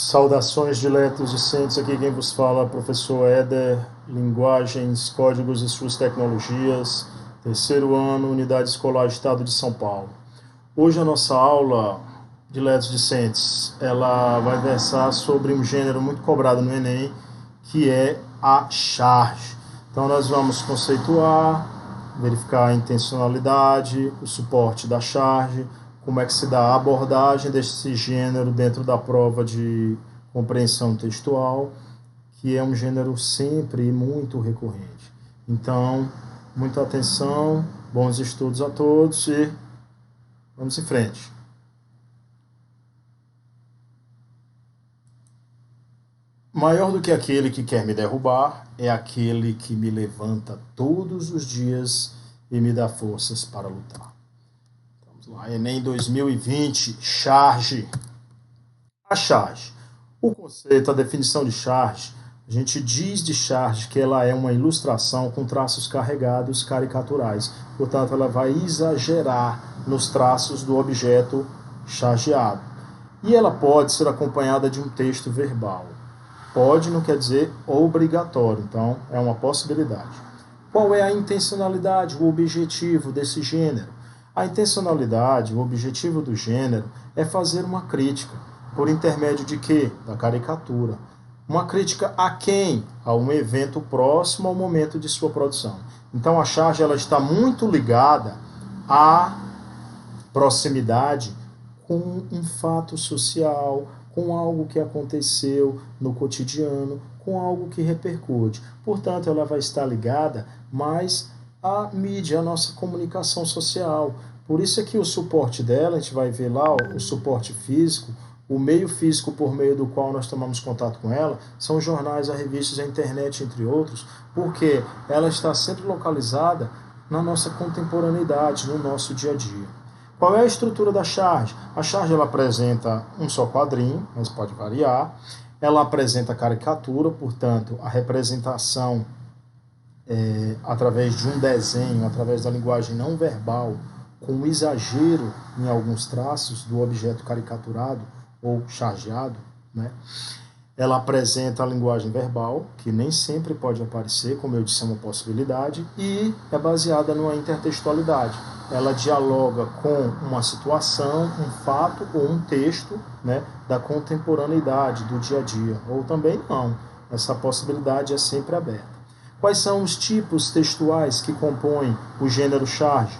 Saudações diletos discentes, aqui quem vos fala, professor Éder, Linguagens, Códigos e suas Tecnologias, terceiro ano, Unidade Escolar Estado de São Paulo. Hoje a nossa aula, diletos discentes, ela vai versar sobre um gênero muito cobrado no Enem, que é a charge. Então nós vamos conceituar, verificar a intencionalidade, o suporte da charge, como é que se dá a abordagem desse gênero dentro da prova de compreensão textual, que é um gênero sempre muito recorrente. Então, muita atenção, bons estudos a todos e vamos em frente. Maior do que aquele que quer me derrubar é aquele que me levanta todos os dias e me dá forças para lutar. Enem 2020, charge. A charge. O conceito, a definição de charge, a gente diz de charge que ela é uma ilustração com traços carregados caricaturais. Portanto, ela vai exagerar nos traços do objeto chargeado. E ela pode ser acompanhada de um texto verbal. Pode não quer dizer obrigatório, então é uma possibilidade. Qual é a intencionalidade, o objetivo desse gênero? A intencionalidade, o objetivo do gênero é fazer uma crítica. Por intermédio de quê? Da caricatura. Uma crítica a quem? A um evento próximo ao momento de sua produção. Então a charge ela está muito ligada à proximidade com um fato social, com algo que aconteceu no cotidiano, com algo que repercute. Portanto, ela vai estar ligada mais à mídia, à nossa comunicação social. Por isso é que o suporte dela, a gente vai ver lá, o suporte físico, o meio físico por meio do qual nós tomamos contato com ela, são os jornais, as revistas, a internet, entre outros, porque ela está sempre localizada na nossa contemporaneidade, no nosso dia a dia. Qual é a estrutura da charge? A charge ela apresenta um só quadrinho, mas pode variar. Ela apresenta caricatura, portanto, a representação através de um desenho, através da linguagem não verbal, com exagero em alguns traços do objeto caricaturado ou chargeado, né? Ela apresenta a linguagem verbal, que nem sempre pode aparecer, como eu disse, é uma possibilidade, e é baseada numa intertextualidade. Ela dialoga com uma situação, um fato ou um texto, né, da contemporaneidade, do dia a dia, ou também não. Essa possibilidade é sempre aberta. Quais são os tipos textuais que compõem o gênero charge?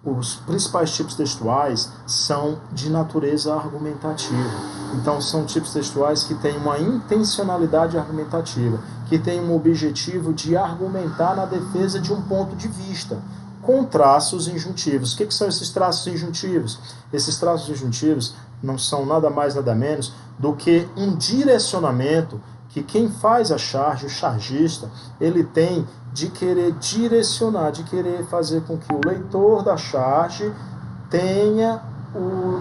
Os principais tipos textuais são de natureza argumentativa. Então, são tipos textuais que têm uma intencionalidade argumentativa, que têm um objetivo de argumentar na defesa de um ponto de vista, com traços injuntivos. O que são esses traços injuntivos? Esses traços injuntivos não são nada mais, nada menos do que um direcionamento que quem faz a charge, o chargista, ele tem de querer direcionar, de querer fazer com que o leitor da charge tenha o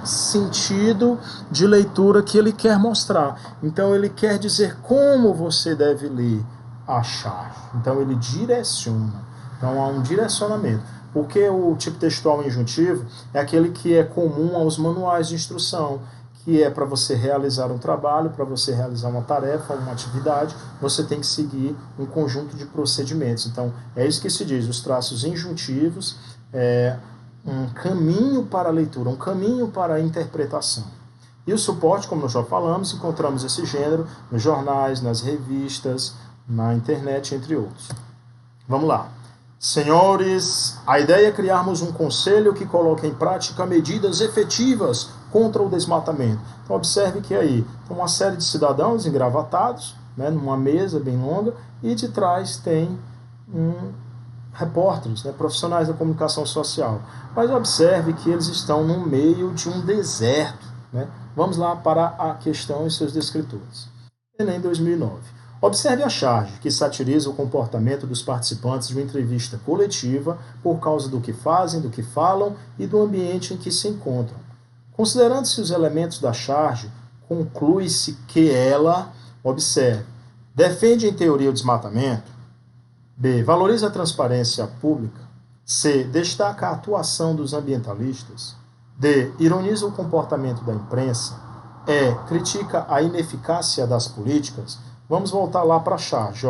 sentido de leitura que ele quer mostrar. Então ele quer dizer como você deve ler a charge. Então ele direciona. Então há um direcionamento. Porque o tipo textual injuntivo é aquele que é comum aos manuais de instrução, que é para você realizar um trabalho, para você realizar uma tarefa, uma atividade, você tem que seguir um conjunto de procedimentos. Então, é isso que se diz, os traços injuntivos, um caminho para a leitura, um caminho para a interpretação. E o suporte, como nós já falamos, encontramos esse gênero nos jornais, nas revistas, na internet, entre outros. Vamos lá. Senhores, a ideia é criarmos um conselho que coloque em prática medidas efetivas contra o desmatamento. Então observe que aí tem uma série de cidadãos engravatados, né, numa mesa bem longa, e de trás tem repórteres, né, profissionais da comunicação social. Mas observe que eles estão no meio de um deserto, né? Vamos lá para a questão e seus descritores. Enem 2009. Observe a charge, que satiriza o comportamento dos participantes de uma entrevista coletiva por causa do que fazem, do que falam e do ambiente em que se encontram. Considerando-se os elementos da charge, conclui-se que ela, observe, defende em teoria o desmatamento, B. Valoriza a transparência pública, C. Destaca a atuação dos ambientalistas, D. Ironiza o comportamento da imprensa, critica a ineficácia das políticas. Vamos voltar lá para a charge.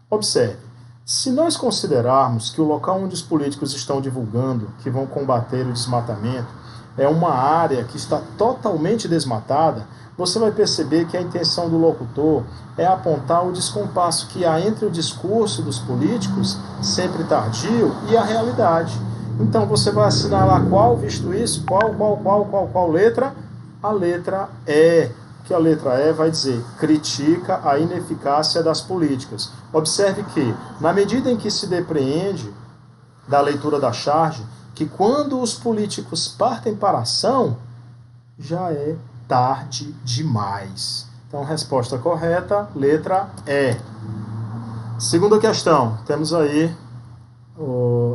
Observe, se nós considerarmos que o local onde os políticos estão divulgando que vão combater o desmatamento é uma área que está totalmente desmatada, você vai perceber que a intenção do locutor é apontar o descompasso que há entre o discurso dos políticos, sempre tardio, e a realidade. Então você vai assinalar qual, visto isso, qual letra? A letra E, que a letra E vai dizer, critica a ineficácia das políticas. Observe que, na medida em que se depreende da leitura da charge, que quando os políticos partem para a ação, já é tarde demais. Então, resposta correta, letra E. Segunda questão, temos aí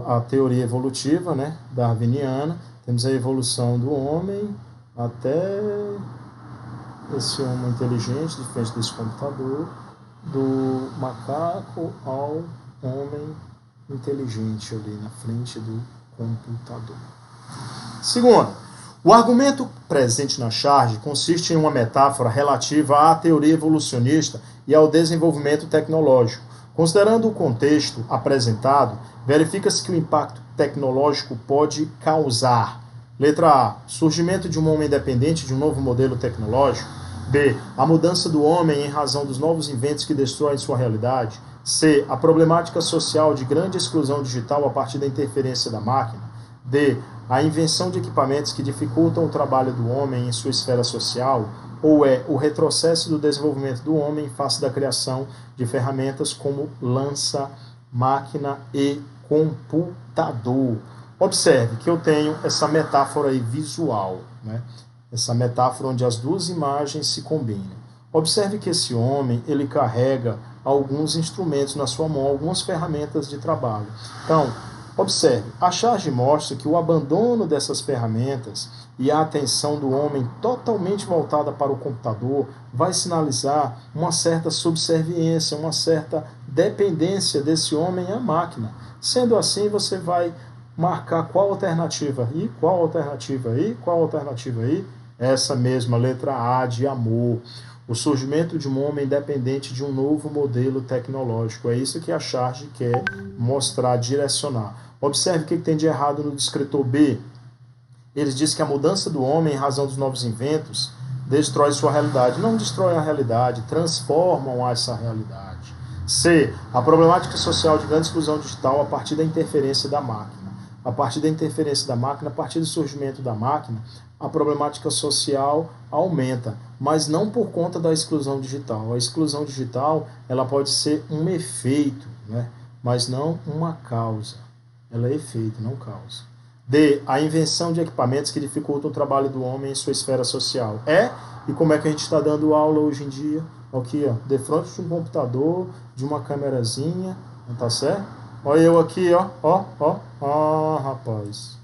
a teoria evolutiva, né, darwiniana, temos a evolução do homem até esse homem inteligente, de frente desse computador, do macaco ao homem inteligente ali na frente do computador. Segundo, o argumento presente na charge consiste em uma metáfora relativa à teoria evolucionista e ao desenvolvimento tecnológico. Considerando o contexto apresentado, verifica-se que o impacto tecnológico pode causar: letra A, surgimento de um homem independente de um novo modelo tecnológico. B, a mudança do homem em razão dos novos inventos que destroem sua realidade. C, a problemática social de grande exclusão digital a partir da interferência da máquina. D, a invenção de equipamentos que dificultam o trabalho do homem em sua esfera social. Ou o retrocesso do desenvolvimento do homem em face da criação de ferramentas como lança, máquina e computador. Observe que eu tenho essa metáfora aí visual, né? Essa metáfora onde as duas imagens se combinam. Observe que esse homem, ele carrega alguns instrumentos na sua mão, algumas ferramentas de trabalho. Então, observe, a charge mostra que o abandono dessas ferramentas e a atenção do homem totalmente voltada para o computador vai sinalizar uma certa subserviência, uma certa dependência desse homem à máquina. Sendo assim, você vai marcar qual alternativa aí, qual alternativa aí, qual alternativa aí? Essa mesma letra A de amor. O surgimento de um homem dependente de um novo modelo tecnológico. É isso que a charge quer mostrar, direcionar. Observe o que tem de errado no descritor B. Ele diz que a mudança do homem em razão dos novos inventos destrói sua realidade. Não destrói a realidade, transformam essa realidade. C, a problemática social de grande exclusão digital a partir da interferência da máquina. A partir da interferência da máquina, a partir do surgimento da máquina, a problemática social aumenta, mas não por conta da exclusão digital. A exclusão digital, ela pode ser um efeito, né? Mas não uma causa. Ela é efeito, não causa. D, a invenção de equipamentos que dificultam o trabalho do homem em sua esfera social. E como é que a gente está dando aula hoje em dia? Aqui, de frente de um computador, de uma câmerazinha, não tá certo? Olha eu aqui, rapaz.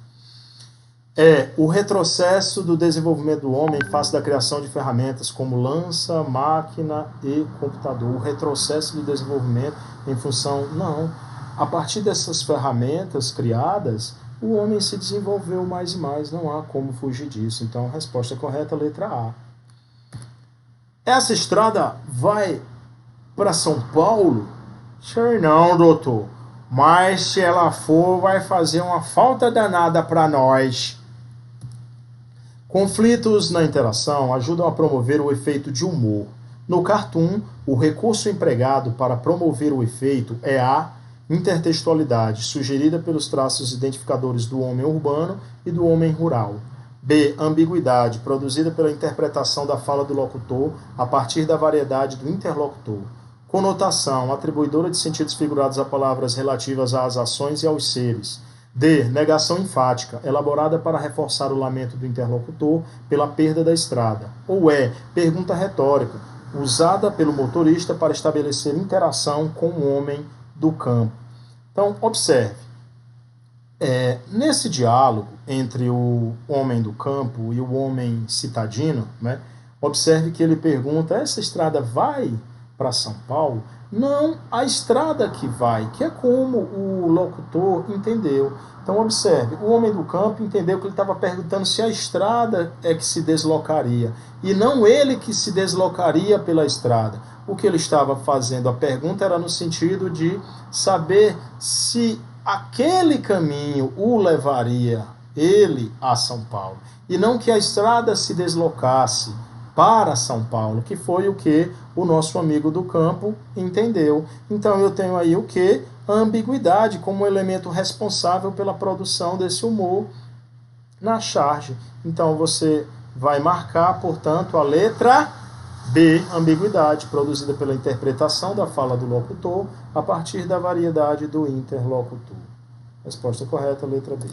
O retrocesso do desenvolvimento do homem em face da criação de ferramentas como lança, máquina e computador. O retrocesso do desenvolvimento em função... Não. A partir dessas ferramentas criadas, o homem se desenvolveu mais e mais. Não há como fugir disso. Então, a resposta correta, letra A. Essa estrada vai para São Paulo? Sei não, doutor. Mas se ela for, vai fazer uma falta danada para nós. Conflitos na interação ajudam a promover o efeito de humor. No cartoon, o recurso empregado para promover o efeito é a intertextualidade, sugerida pelos traços identificadores do homem urbano e do homem rural. B. Ambiguidade, produzida pela interpretação da fala do locutor a partir da variedade do interlocutor. Conotação, atribuidora de sentidos figurados a palavras relativas às ações e aos seres. D. Negação enfática, elaborada para reforçar o lamento do interlocutor pela perda da estrada. Ou pergunta retórica, usada pelo motorista para estabelecer interação com o homem do campo. Então, observe. Nesse diálogo entre o homem do campo e o homem citadino, né, observe que ele pergunta, essa estrada vai para São Paulo? não a estrada que vai, que é como o locutor entendeu. Então observe, o homem do campo entendeu que ele estava perguntando se a estrada é que se deslocaria, e não ele que se deslocaria pela estrada. O que ele estava fazendo, a pergunta era no sentido de saber se aquele caminho o levaria ele a São Paulo, e não que a estrada se deslocasse para São Paulo, que foi o que o nosso amigo do campo entendeu. Então eu tenho aí o que? A ambiguidade como elemento responsável pela produção desse humor na charge. Então você vai marcar, portanto, a letra B, ambiguidade, produzida pela interpretação da fala do locutor a partir da variedade do interlocutor. Resposta correta, letra B.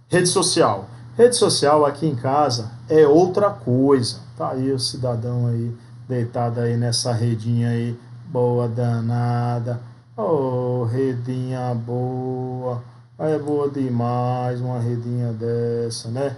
Rede social. Rede social aqui em casa é outra coisa. Tá aí o cidadão aí, deitado aí nessa redinha aí, boa danada. Oh, redinha boa. É boa demais uma redinha dessa, né?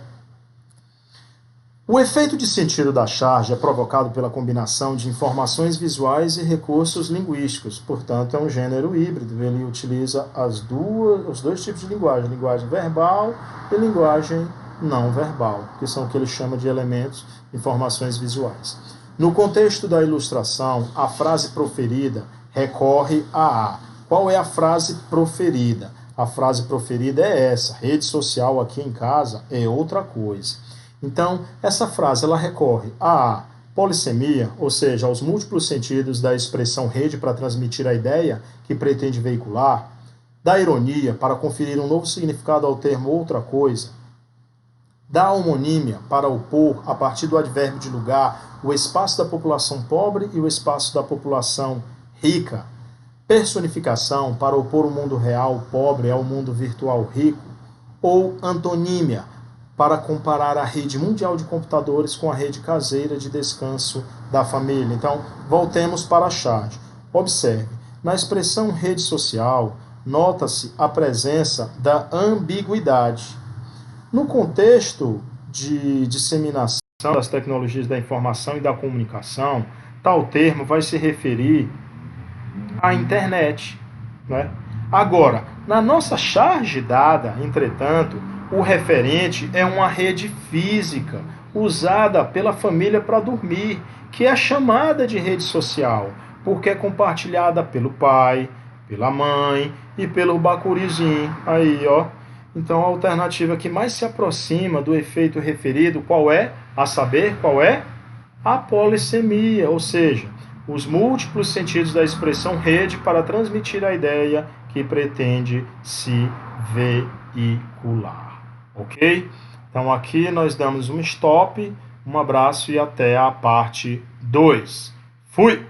O efeito de sentido da charge é provocado pela combinação de informações visuais e recursos linguísticos. Portanto, é um gênero híbrido. Ele utiliza os dois tipos de linguagem, linguagem verbal e linguagem não verbal, que são o que ele chama de elementos, informações visuais. No contexto da ilustração, a frase proferida recorre a. Qual é a frase proferida? A frase proferida é essa: rede social aqui em casa é outra coisa. Então, essa frase ela recorre à polissemia, ou seja, aos múltiplos sentidos da expressão rede para transmitir a ideia que pretende veicular, da ironia para conferir um novo significado ao termo outra coisa, da homonímia para opor, a partir do advérbio de lugar, o espaço da população pobre e o espaço da população rica, personificação para opor o mundo real pobre ao mundo virtual rico, ou antonímia, para comparar a rede mundial de computadores com a rede caseira de descanso da família. Então, voltemos para a charge. Observe, na expressão rede social, nota-se a presença da ambiguidade. No contexto de disseminação das tecnologias da informação e da comunicação, tal termo vai se referir à internet, né? Agora, na nossa charge dada, entretanto, o referente é uma rede física usada pela família para dormir, que é chamada de rede social, porque é compartilhada pelo pai, pela mãe e pelo bacurizinho. Aí, ó. Então, a alternativa que mais se aproxima do efeito referido, qual é? A saber, qual é? A polissemia, ou seja, os múltiplos sentidos da expressão rede para transmitir a ideia que pretende se veicular. Ok? Então aqui nós damos um stop, um abraço e até a parte 2. Fui!